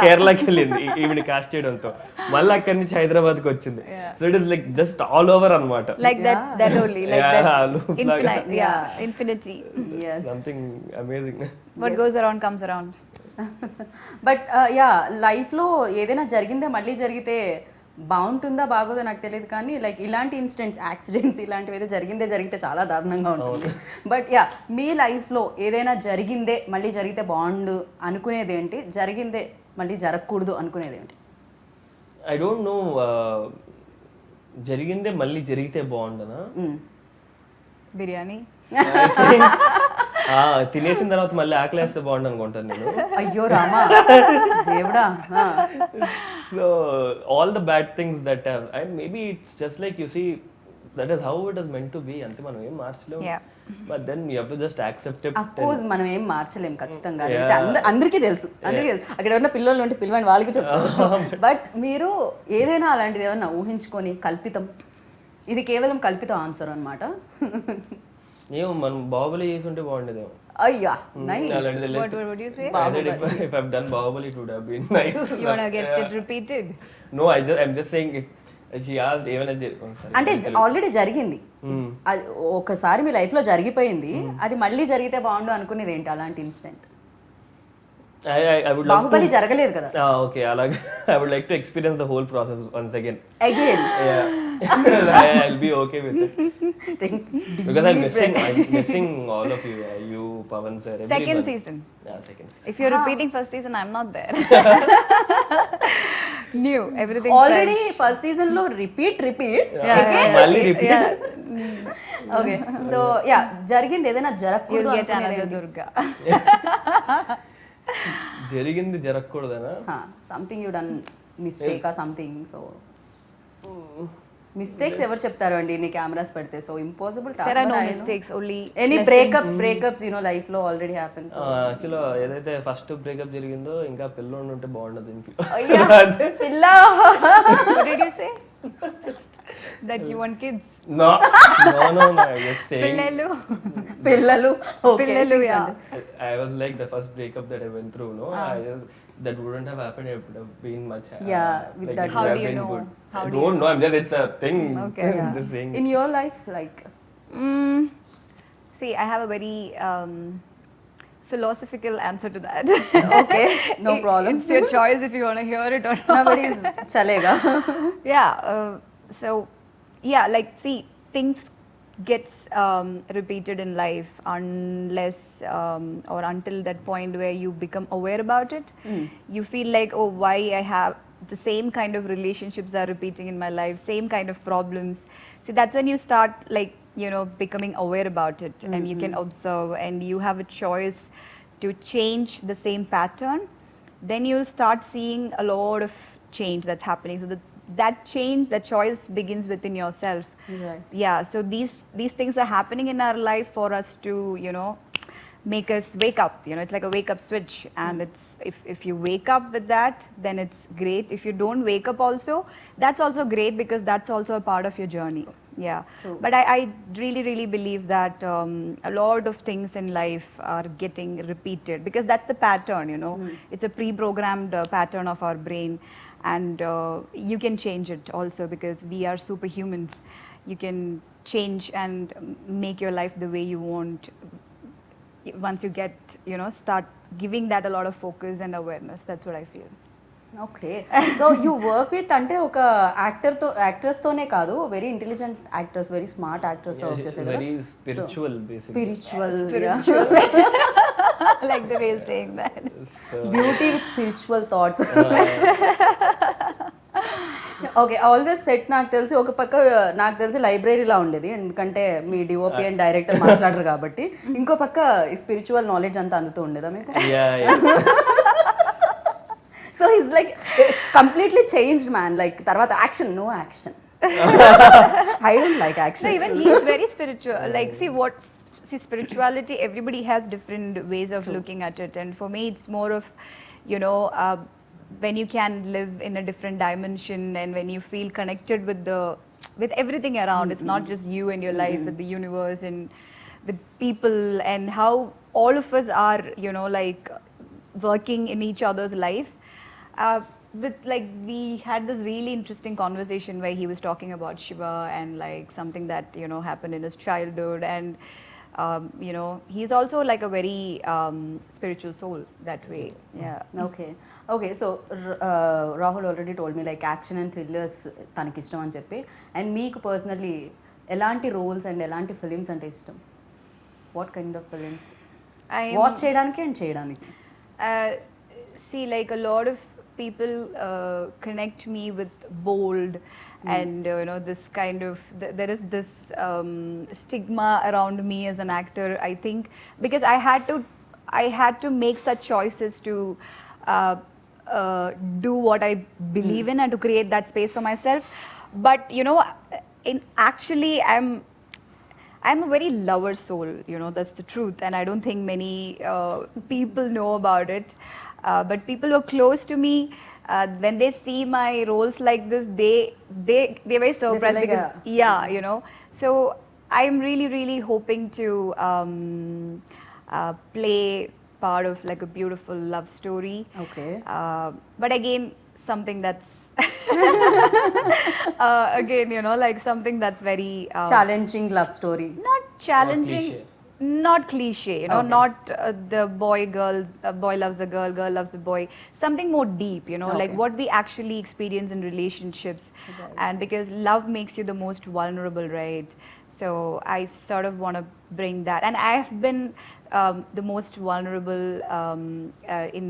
[SPEAKER 3] కేరళకి వెళ్ళింది ఈవిడ కాస్ట్ చేయడంతో. మళ్ళీ అక్కడి నుంచి హైదరాబాద్ కి వచ్చింది. So it is like just all over అన్నమాట.
[SPEAKER 2] Like that only, like
[SPEAKER 3] Yeah,
[SPEAKER 2] that
[SPEAKER 3] loop
[SPEAKER 2] infinite, infinity.
[SPEAKER 1] Yes.
[SPEAKER 3] Something amazing.
[SPEAKER 2] What goes around comes around.
[SPEAKER 1] But yeah లైఫ్లో ఏదైనా జరిగిందే మళ్ళీ జరిగితే బాగుంటుందా బాగోదో నాకు తెలియదు కానీ లైక్ ఇలాంటి ఇన్సిడెంట్స్ యాక్సిడెంట్స్ ఇలాంటివి ఏదో జరిగితే చాలా దారుణంగా ఉంటుంది. బట్ యా మీ లైఫ్లో ఏదైనా జరిగిందే మళ్ళీ జరిగితే బాగుండు అనుకునేది ఏంటి, జరిగిందే మళ్ళీ జరగకూడదు అనుకునేది ఏంటి?
[SPEAKER 3] I don't no. జరిగిందే మళ్ళీ జరిగితే బాగుండనా?
[SPEAKER 2] Biryani.
[SPEAKER 3] తినేసిన తర్వాత మళ్ళీ ఆకలేస్తే బాగుండు అనుకుంటాను నేను.
[SPEAKER 1] అయ్యో రామా దేవుడా.
[SPEAKER 3] So all the bad things that have and maybe it's just like you see that is how it is meant to be. అంతే, మనం ఏం మార్చలేము.
[SPEAKER 2] Yeah.
[SPEAKER 3] But then you have to just accept it.
[SPEAKER 1] Of course మనం ఏం మార్చలేం ఖచ్చితంగా. అందరికీ తెలుసు. అక్కడ ఉన్న పిల్లలు ఉంటే పిల్లవాడిని వాళ్ళకి చెప్తారు. బట్ మీరు ఏదైనా అలాంటిది ఏమన్నా ఊహించుకొని కల్పితం, ఇది కేవలం కల్పితం ఆన్సర్ అన్నమాట.
[SPEAKER 3] ఏమో మనం బాహుబలి చేసి ఉంటే బాగుండేదేమో.
[SPEAKER 1] అయ్యా nice.
[SPEAKER 2] What would you say?
[SPEAKER 3] If I've done Bahubali, it would have been nice.
[SPEAKER 2] You wanna get it repeated?
[SPEAKER 3] No, I'm just saying if she asked even at the
[SPEAKER 1] అంటే ఆల్రెడీ జరిగింది, అది ఒకసారి మీ లైఫ్ లో జరిగిపోయింది, అది మళ్ళీ జరిగితే బాగుండు అనుకునేది ఏంటి అలాంటి incident?
[SPEAKER 3] I would love
[SPEAKER 1] Baahubali జరగలేదు కదా.
[SPEAKER 3] okay, అలాగే I would like to experience the whole process once again.
[SPEAKER 1] Again
[SPEAKER 3] Yeah. I'll be okay with it because I'm missing all of you. You, Pavan sir,
[SPEAKER 2] Second
[SPEAKER 3] everyone.
[SPEAKER 2] season.
[SPEAKER 3] Yeah, second season.
[SPEAKER 2] If you're repeating first season, I'm not there. New, everything.
[SPEAKER 1] Already first season లో repeat
[SPEAKER 3] మళ్ళీ repeat.
[SPEAKER 1] Okay. So yeah జరిగింది ఏదైనా
[SPEAKER 2] You'll
[SPEAKER 1] జరగకూడదు
[SPEAKER 2] get another
[SPEAKER 1] అనుకునేది
[SPEAKER 2] Durga.
[SPEAKER 3] జరిగింది జరగకూడదనా?
[SPEAKER 1] Something you done mistake ఆ something. So mistakes ఎవరు చెప్తారు అండి ఇన్ని కెమెరాస్ పెడితే? So impossible
[SPEAKER 2] There are no mistakes, only
[SPEAKER 1] any
[SPEAKER 2] lessons.
[SPEAKER 1] Breakups you know life లో ఆల్రెడీ హ్యాపెన్స్.
[SPEAKER 3] యాక్చువల్గా ఏదైతే ఫస్ట్ బ్రేకప్ జరిగిందో ఇంకా పిల్లోడు ఉంటే బాగుండదు ఇంట్లో.
[SPEAKER 1] పిల్ల
[SPEAKER 2] What did you say? That you want kids?
[SPEAKER 3] No, I'm just saying.
[SPEAKER 2] Pillalu.
[SPEAKER 1] Okay.
[SPEAKER 2] Pillalu, yeah.
[SPEAKER 3] I was like the first breakup that I went through, no? That wouldn't have happened. It would have been much.
[SPEAKER 1] Yeah, with
[SPEAKER 3] like
[SPEAKER 1] that-
[SPEAKER 3] it
[SPEAKER 2] How
[SPEAKER 3] would
[SPEAKER 2] do
[SPEAKER 3] have
[SPEAKER 2] you
[SPEAKER 3] been
[SPEAKER 2] know?
[SPEAKER 3] good.
[SPEAKER 2] How
[SPEAKER 3] I
[SPEAKER 2] do you
[SPEAKER 3] don't know. I'm just, it's a thing.
[SPEAKER 2] Okay.
[SPEAKER 3] I'm just saying.
[SPEAKER 1] In your life like
[SPEAKER 2] See, I have a very philosophical answer to that.
[SPEAKER 1] Okay, no problem.
[SPEAKER 2] It's your choice if you want to hear it or not.
[SPEAKER 1] Nobody is చలేగా.
[SPEAKER 2] Yeah. So, yeah, like, see, things gets repeated in life unless or until that point where you become aware about it. You feel like, oh, why I have the same kind of relationships are repeating in my life, same kind of problems. See, that's when you start, like, you know, becoming aware about it, and you can observe, and you have a choice to change the same pattern. Then you'll start seeing a lot of change that's happening. So that change, that choice begins within yourself.
[SPEAKER 1] Right.
[SPEAKER 2] Yeah, so these things are happening in our life for us to, you know, make us wake up. You know, it's like a wake up switch, and it's if you wake up with that, then it's great. If you don't wake up also, that's also great, because that's also a part of your journey. Yeah.
[SPEAKER 1] True.
[SPEAKER 2] But I really, really believe that a lot of things in life are getting repeated, because that's the pattern, you know. It's a pre-programmed pattern of our brain, and you can change it also, because we are superhumans. You can change and make your life the way you want once you get, you know, start giving that a lot of focus and awareness. That's what I feel.
[SPEAKER 1] Okay. So you work with అంటే ఒక actors తోనే కాదు, very intelligent actors, very smart actors తో work చేసే కదా.
[SPEAKER 3] Very spiritual, basically.
[SPEAKER 1] Spiritual
[SPEAKER 2] I like the way you're saying that.
[SPEAKER 3] So,
[SPEAKER 1] beauty with spiritual thoughts. Okay, always set నాకు తెలిసి ఒక పక్క నాకు తెలిసి లైబ్రరీలా ఉండేది, ఎందుకంటే మీ డిఓపి అండ్ డైరెక్టర్ మాట్లాడరు కాబట్టి. ఇంకో పక్క స్పిరిచువల్ నాలెడ్జ్ అంతా అందుతూ ఉండేదా మీకు? So his like completely changed man, like తర్వాత action, no action. I don't like action.
[SPEAKER 2] No, even he's very spiritual. Like, see, spirituality, everybody has different ways of looking at it. And for me, it's more of, you know, when you can live in a different dimension and when you feel connected with everything around. It's not just you and your life, with the universe and with people, and how all of us are, you know, like working in each other's life. With like, we had this really interesting conversation where he was talking about Shiva and like something that, you know, happened in his childhood, and you know, he's also like a very spiritual soul that way. Yeah.
[SPEAKER 1] Okay so Rahul already told me like action and thrillers తనకి ఇష్టం అని చెప్పి. And మీకు personally ఎలాంటి roles and ఎలాంటి films అంటే ఇష్టం? What kind of films watch చేయడానికి అండ్ చేయడానికి?
[SPEAKER 2] See, like a lot of people connect me with bold and you know, this kind of there is this stigma around me as an actor, I think, because I had to make such choices to do what I believe in and to create that space for myself. But you know, actually I'm a very lover soul, you know, that's the truth, and I don't think many people know about it. But people who are close to me, when they see my roles like this, they're very surprised
[SPEAKER 1] like
[SPEAKER 2] because you know. So I'm really hoping to play part of like a beautiful love story.
[SPEAKER 1] Okay.
[SPEAKER 2] But again, something that's again, you know, like something that's very
[SPEAKER 1] challenging love story.
[SPEAKER 2] not challenging, not cliche, you know,
[SPEAKER 1] Okay.
[SPEAKER 2] not the boy loves a girl, girl loves a boy. Something more deep, you know, like
[SPEAKER 1] Okay.
[SPEAKER 2] what we actually experience in relationships.
[SPEAKER 1] Right.
[SPEAKER 2] And because love makes you the most vulnerable, right? So I sort of want to bring that. And I have been the most vulnerable in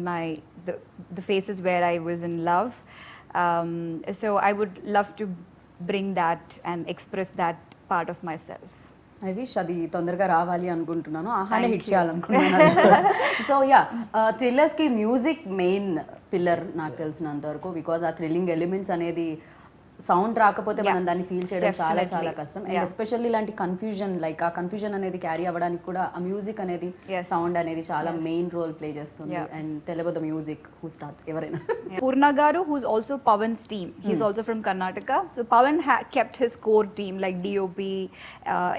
[SPEAKER 2] the phases where I was in love. So I would love to bring that and express that part of myself.
[SPEAKER 1] I wish అది తొందరగా రావాలి అనుకుంటున్నాను, ఆహానే
[SPEAKER 2] Thank
[SPEAKER 1] hit
[SPEAKER 2] you.
[SPEAKER 1] చేయాలనుకుంటున్నాను. So yeah, థ్రిల్లర్స్కి music main pillar నాకు తెలిసినంత వరకు, బికాజ్ ఆ థ్రిల్లింగ్ ఎలిమెంట్స్ అనేది సౌండ్ రాకపోతే మనం దాన్ని ఫీల్ చేయడం చాలా
[SPEAKER 2] Definitely.
[SPEAKER 1] చాలా కష్టం. And
[SPEAKER 2] Yeah.
[SPEAKER 1] ఎస్పెషల్లీ ఇలాంటి కన్ఫ్యూజన్, లైక్ ఆ కన్ఫ్యూజన్ అనేది క్యారీ అవ్వడానికి కూడా ఆ మ్యూజిక్ అనేది,
[SPEAKER 2] Yes.
[SPEAKER 1] సౌండ్ అనేది చాలా మెయిన్ రోల్ ప్లే చేస్తుంది.
[SPEAKER 2] Yeah.
[SPEAKER 1] అండ్ తెలియదు ద మ్యూజిక్ హూ స్టార్ట్స్ ఎవరైనా.
[SPEAKER 2] Purna Garu, who's also Pawan's team. He's also from Karnataka. So Pawan kept his core team like DOP,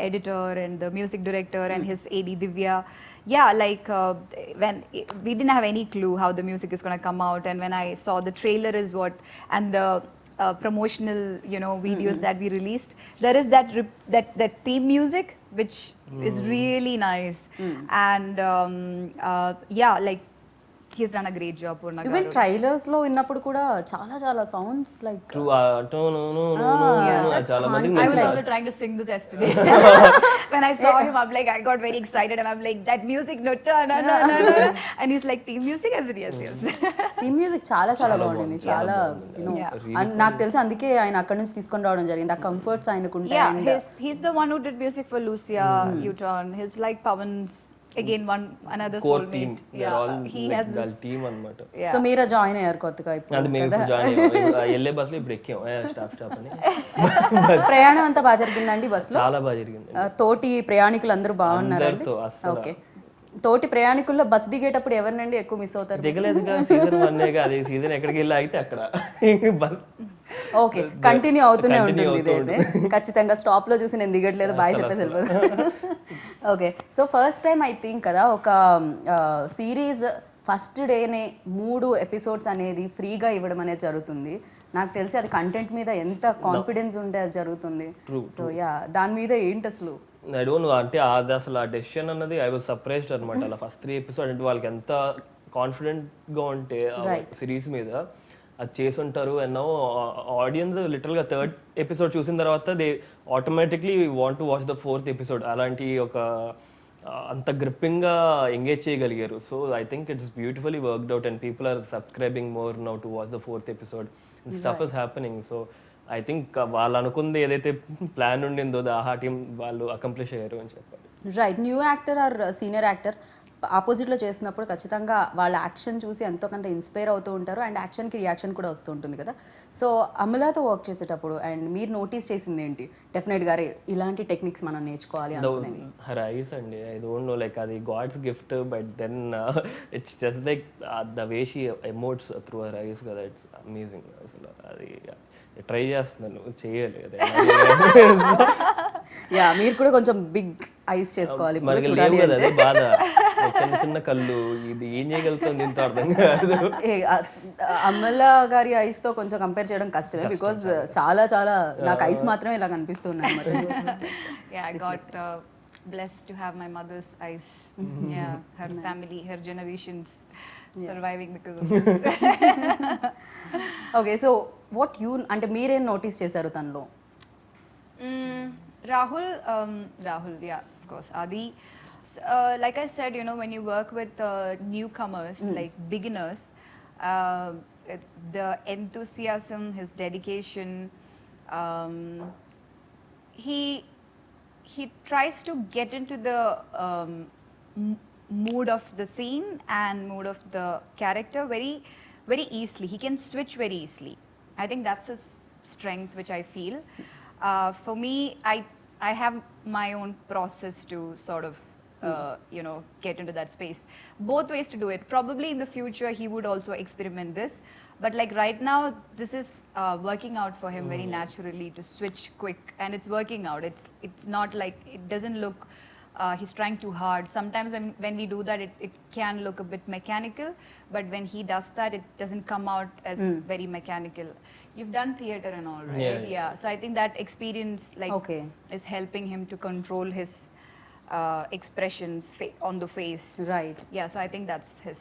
[SPEAKER 2] editor, and the music director, and his AD Divya. Yeah, like when we didn't have any clue how the music is going to come out, and when I saw the trailer and the promotional, you know, videos that we released, there is that theme music which is really nice. And yeah, like he's done a great job, Purna
[SPEAKER 1] even
[SPEAKER 2] Garu.
[SPEAKER 1] Trailers లో విన్నప్పుడు కూడా చాలా చాలా sounds like
[SPEAKER 3] true
[SPEAKER 2] Yeah.
[SPEAKER 3] చాలా మందికి
[SPEAKER 2] I was
[SPEAKER 3] నచ్చింది.
[SPEAKER 2] also trying to sing this yesterday. When I saw him, I'm like, I got very excited, and I'm like, that music, no, no. And he's like, theme music? I said, yes.
[SPEAKER 1] Theme music చాలా చాలా బాగుండింది,
[SPEAKER 3] బాగుంది.
[SPEAKER 1] చాలా you know
[SPEAKER 2] Yeah.
[SPEAKER 1] నాకు తెలిసి అందుకే ఆయన అక్కడ నుంచి తీసుకొని రావడం జరిగింది. ఆ కంఫర్ట్స్ ఆయనకు ఉంటాయి.
[SPEAKER 2] Yeah,
[SPEAKER 1] and
[SPEAKER 2] he's the one who did music for Lucia, U-Turn. He's like Pawan's, again, another
[SPEAKER 3] core team
[SPEAKER 2] soulmate. Yeah, he has this.
[SPEAKER 3] Team అన్నమాట.
[SPEAKER 1] So
[SPEAKER 2] Yeah.
[SPEAKER 1] మీరే జాయిన్ అయ్యారు కొత్తగా
[SPEAKER 3] అది
[SPEAKER 1] ఇప్పుడు
[SPEAKER 3] మేము
[SPEAKER 1] కదా.
[SPEAKER 3] ఇప్పుడు జాయిన్ అయ్యాం. వెళ్ళే బస్సులో ఇప్పుడు ఎక్కాం స్టాప్ అని.
[SPEAKER 1] ప్రయాణం అంతా బాగా జరిగిందండి బస్సులో?
[SPEAKER 3] చాలా బాగా జరిగింది.
[SPEAKER 1] తోటి ప్రయాణికులు అందరూ బాగున్నారండి?
[SPEAKER 3] అందరితో అస్సలు.
[SPEAKER 1] ఓకే, తోటి ప్రయాణికుల్లో బస్ దిగేటప్పుడు ఎవరినండి ఎక్కువ మిస్ అవుతారు?
[SPEAKER 3] దిగలేదుగా, సీజన్ 1 అది సీజన్ ఎక్కడికి వెళ్ళి ఆగితే అక్కడ బస్.
[SPEAKER 1] ఓకే, కంటిన్యూ అవుతూనే
[SPEAKER 3] Continue
[SPEAKER 1] ఉంటుంది ఇదైతే. ఖచ్చితంగా స్టాప్ లో చూసి నేను దిగట్లేదు బాయ్ చెప్పేసి వెళ్ళిపోదు. Okay, so first time I think కదా ఒక సిరీస్ ఫస్ట్ డేనే 3 ఎపిసోడ్స్ అనేది ఫ్రీగా ఇవ్వడం అనేది జరుగుతుంది. నాకు తెలిసి అది కంటెంట్ మీద ఎంత కాన్ఫిడెన్స్ ఉంటే అది జరుగుతుంది. సో యా, దాని మీద ఏంటి అసలు?
[SPEAKER 3] ఐ డోంట్ నో, అంటే అది అసలు ఆ డెసిషన్ అన్నది ఐ వాజ్ సర్ప్రైజ్డ్ అనమాట. అలా ఫస్ట్ 3 ఎపిసోడ్ అంటే వాళ్ళకి ఎంత కాన్ఫిడెంట్ గా ఉంటే సిరీస్ మీద అది చేసి ఉంటారు. అండ్ నౌ ఆడియన్స్ లిటరల్ గా 3rd ఎపిసోడ్ చూసిన తర్వాత they automatically want to watch the 4th episode. అలాంటి ఒక అంత గ్రిప్పింగ్ గా ఎంగేజ్ చేయగలిగారు. So I think it's beautifully worked out and people are subscribing more now to watch the 4th episode. Stuff is happening. So I think వాళ్ళు అనుకుంది ఏదైతే plan ఉండిందో ఆహా team వాళ్ళు అకంప్లిష్ అయ్యారు అని చెప్పాలి.
[SPEAKER 1] Right, new actor are senior actor ఆపోజిట్లో చేసినప్పుడు ఖచ్చితంగా వాళ్ళ యాక్షన్ చూసి ఎంతో కొంత ఇన్స్పైర్ అవుతూ ఉంటారు అండ్ యాక్షన్కి రియాక్షన్ కూడా వస్తూ ఉంటుంది కదా. సో అమలాతో వర్క్ చేసేటప్పుడు అండ్ మీరు నోటీస్ చేసింది ఏంటి? డెఫినెట్గా అరే ఇలాంటి టెక్నిక్స్ మనం నేర్చుకోవాలి అనుకునేవి.
[SPEAKER 3] హర్ ఐస్ అండి, ఐ డోంట్ నో లైక్ అది god's gift, but then it's just like the way she emotes through her eyes కదా, ఇట్స్ అమేజింగ్. అసలు అది ట్రై చేస్తున్నాను, చేయాలి అదే.
[SPEAKER 1] యా, మీరు కూడా కొంచెం బిగ్ ఐస్ చేసుకోవాలి ఇప్పుడు
[SPEAKER 3] మనకి
[SPEAKER 1] చూడాలి
[SPEAKER 3] లేవు కదా,
[SPEAKER 1] అంటే.
[SPEAKER 3] అదే బాధ. చిన్న చిన్న కళ్ళు, ఇది ఏం చేయగలుగుతుంది దీంతో అర్థం కాదు.
[SPEAKER 1] అమల గారి ఐస్ తో కొంచెం కంపేర్ చేయడం కష్టమే, బికాజ్ చాలా చాలా నాకు ఐస్ మాత్రమే ఇలా కనిపిస్తున్నాయి మరి.
[SPEAKER 2] Yeah, I got blessed to have my mother's eyes. Yeah, her family, her generations surviving because of this.
[SPEAKER 1] Okay, so what you అంటే మీరేం నోటీస్ చేశారు తనలో?
[SPEAKER 2] Rahul, yeah, of course. Adi, like I said, you know, when you work with newcomers, like beginners, the enthusiasm, his dedication, he tries to get into the mood of the scene and mood of the character very, very easily. He can switch very easily. I think that's his strength, which I feel. For me, I have my own process to sort of you know, get into that space. Both ways to do it. Probably in the future he would also experiment this, but like right now this is working out for him very naturally to switch quick, and it's working out. It's not like it doesn't look he's trying too hard. Sometimes when we do that, it can look a bit mechanical, but when he does that, it doesn't come out as very mechanical. You've done theater and all, right? Yeah. So I think that experience like
[SPEAKER 1] Okay.
[SPEAKER 2] is helping him to control his expressions on the face.
[SPEAKER 1] Right
[SPEAKER 2] Yeah, so I think that's his.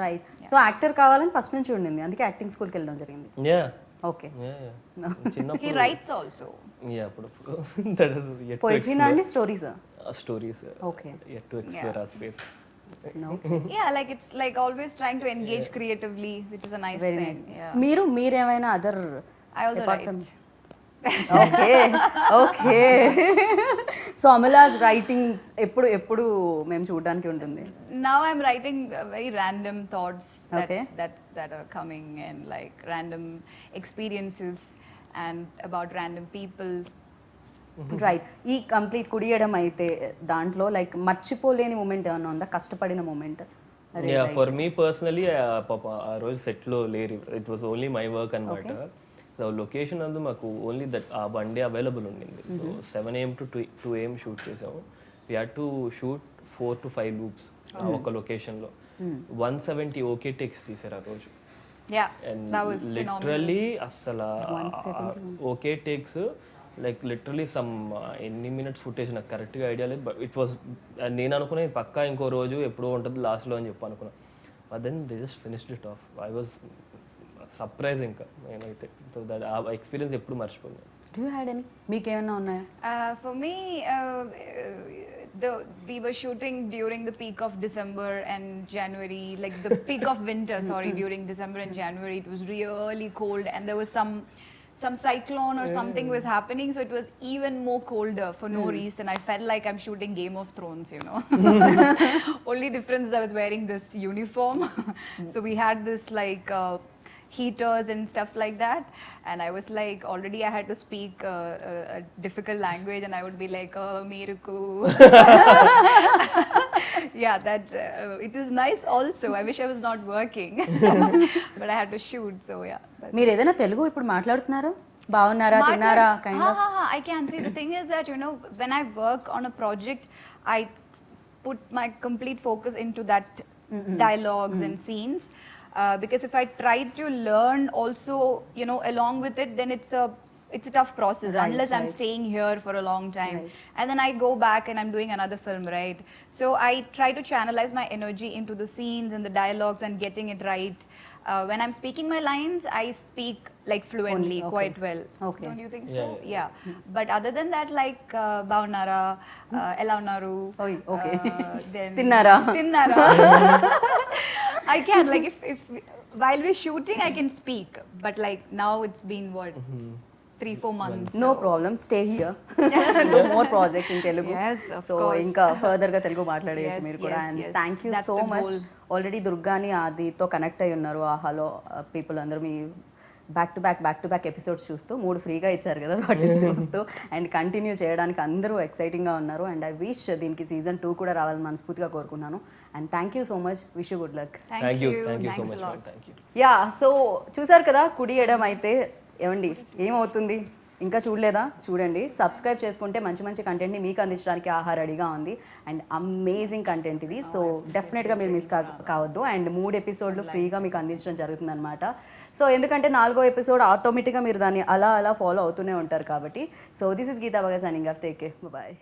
[SPEAKER 1] Right. So actor కావాలని first నుంచి ఉండింది, అందుకే acting స్కూల్కి వెళ్ళడం జరిగింది.
[SPEAKER 3] Yeah,
[SPEAKER 1] okay,
[SPEAKER 3] yeah, yeah. చిన్నప్పుడు
[SPEAKER 2] He writes also.
[SPEAKER 3] yeah, అప్పుడప్పుడు that is yet to
[SPEAKER 1] పోయిట్రీనా అండి stories?
[SPEAKER 3] stories,
[SPEAKER 1] Okay.
[SPEAKER 3] yet to explore our space.
[SPEAKER 2] Yeah, like it's like always trying to engage creatively, which is a nice
[SPEAKER 1] very
[SPEAKER 2] thing.
[SPEAKER 1] Nice.
[SPEAKER 2] Yeah.
[SPEAKER 1] మీరేమైనా other
[SPEAKER 2] I also
[SPEAKER 1] apart
[SPEAKER 2] write.
[SPEAKER 1] from okay okay. So Amala's writing ఎప్పుడు ఎప్పుడు మేము చూడడానికి ఉంటుంది?
[SPEAKER 2] Now I'm writing very random thoughts
[SPEAKER 1] Okay.
[SPEAKER 2] that are coming, and like random experiences and about random people.
[SPEAKER 1] Right. ఈ complete కుడియడం అయితే దాంట్లో లైక్ మర్చిపోలేని మూమెంట్ ఏమన్నా ఉందా, కష్టపడిన moment?
[SPEAKER 3] Yeah, for me personally పాప ఆ రోజు సెట్లో లేరు, it was only my work అనమాట. సో లొకేషన్ అందు మాకు ఓన్లీ దట్ ఆ వన్ డే అవైలబుల్ ఉండింది. So 7 AM to 2 AM shoot చేసాము. We had to shoot 4 to 5 loops ఒక లొకేషన్లో. 170 ఓకే టేక్స్ తీసారు ఆ రోజు.
[SPEAKER 2] Yeah,
[SPEAKER 3] అండ్
[SPEAKER 2] that was phenomenal.
[SPEAKER 3] లిటరలీ అసలు okay takes like literally some ఎన్ని మినిట్స్ ఫుటేజ్ నాకు కరెక్ట్గా ఐడియా లేదు, బట్ ఇట్ వాస్ నేను అనుకునే పక్కా ఇంకో రోజు ఎప్పుడో ఉంటుంది లాస్ట్లో అని చెప్పి అనుకున్నాను. But then they just finished it off. I was surprise ఇంకా నేనైతే. సో దట్ ఆ ఎక్స్పీరియన్స్ ఎప్పుడు మర్చిపోయాను.
[SPEAKER 1] డూ యూ హ్యాడ్ ఎనీ, మీకేమన్నా ఉన్నాయా?
[SPEAKER 2] For me, we were shooting during the peak of December and January, like the peak of winter. Sorry, during December and January, it was really cold, and there was some cyclone or something was happening, so it was even more colder for no reason. I felt like I'm shooting Game of Thrones, you know. Only difference is I was wearing this uniform. So we had this like heaters and stuff like that, and I was like, already I had to speak a difficult language, and I would be like, oh, meeruku. Yeah, that it was nice also. I wish I was not working, but I had to shoot, so yeah.
[SPEAKER 1] మీరు ఏదైనా తెలుగు ఇప్పుడు మాట్లాడుతున్నారా? బాగున్నారా, తిన్నారా kind of?
[SPEAKER 2] I can see. The thing is that, you know, when I work on a project, I put my complete focus into that dialogues and scenes, because if I try to learn also, you know, along with it, then it's a tough process,
[SPEAKER 1] Right,
[SPEAKER 2] unless I'm
[SPEAKER 1] right.
[SPEAKER 2] staying here for a long time.
[SPEAKER 1] Right.
[SPEAKER 2] And then I go back and I'm doing another film, right? So I try to channelize my energy into the scenes and the dialogues and getting it right. When I'm speaking my lines, I speak like fluently,
[SPEAKER 1] Only, okay.
[SPEAKER 2] quite well.
[SPEAKER 1] Okay.
[SPEAKER 2] Don't you think so?
[SPEAKER 3] Yeah.
[SPEAKER 2] But other than that, like Baunara, Ela Unnaru,
[SPEAKER 1] Oi, okay.
[SPEAKER 2] then
[SPEAKER 1] Tinnara.
[SPEAKER 2] I can, like, if while we're shooting, I can speak, but like now it's been what 3-4 months.
[SPEAKER 1] No problem, stay here, do more projects in Telugu.
[SPEAKER 2] Yes, of
[SPEAKER 1] so
[SPEAKER 2] course.
[SPEAKER 1] ఇంకా ఫర్దర్గా తెలుగు మాట్లాడేయచ్చు
[SPEAKER 2] Yes,
[SPEAKER 1] మీరు కూడా.
[SPEAKER 2] yes,
[SPEAKER 1] and
[SPEAKER 2] yes.
[SPEAKER 1] Thank you
[SPEAKER 2] That's
[SPEAKER 1] so
[SPEAKER 2] the
[SPEAKER 1] much.
[SPEAKER 2] goal.
[SPEAKER 1] Already దుర్గాని ఆదితో connect అయి ఉన్నారు ఆహాలో పీపుల్ అందరూ. మీ బ్యాక్ టు బ్యాక్ ఎపిసోడ్స్ చూస్తూ 3 ఫ్రీగా ఇచ్చారు కదా వాటిని చూస్తూ అండ్ కంటిన్యూ చేయడానికి అందరూ ఎక్సైటింగ్గా ఉన్నారు. అండ్ ఐ విష్ దీనికి సీజన్ 2 కూడా రావాలని మనస్ఫూర్తిగా కోరుకున్నాను. And thank you so much, wish you good luck.
[SPEAKER 3] Thank you so
[SPEAKER 2] Thanks a
[SPEAKER 3] much,
[SPEAKER 2] lot.
[SPEAKER 3] Thank you.
[SPEAKER 1] Yeah, so చూసారు కదా కుడి ఎడం అయితే. ఏమండి ఏమవుతుంది, ఇంకా చూడలేదా? చూడండి, సబ్స్క్రైబ్ చేసుకుంటే మంచి మంచి కంటెంట్ని మీకు అందించడానికి ఆహా రెడీగా ఉంది. అండ్ అమేజింగ్ కంటెంట్ ఇది. సో డెఫినెట్గా మీరు మిస్ కావద్దు. అండ్ 3 ఎపిసోడ్లు ఫ్రీగా మీకు అందించడం జరుగుతుంది అనమాట. సో ఎందుకంటే 4వ ఎపిసోడ్ ఆటోమేటిక్గా మీరు దాన్ని అలా ఫాలో అవుతూనే ఉంటారు కాబట్టి. So this is Geeta Baga signing off. Take care, bye.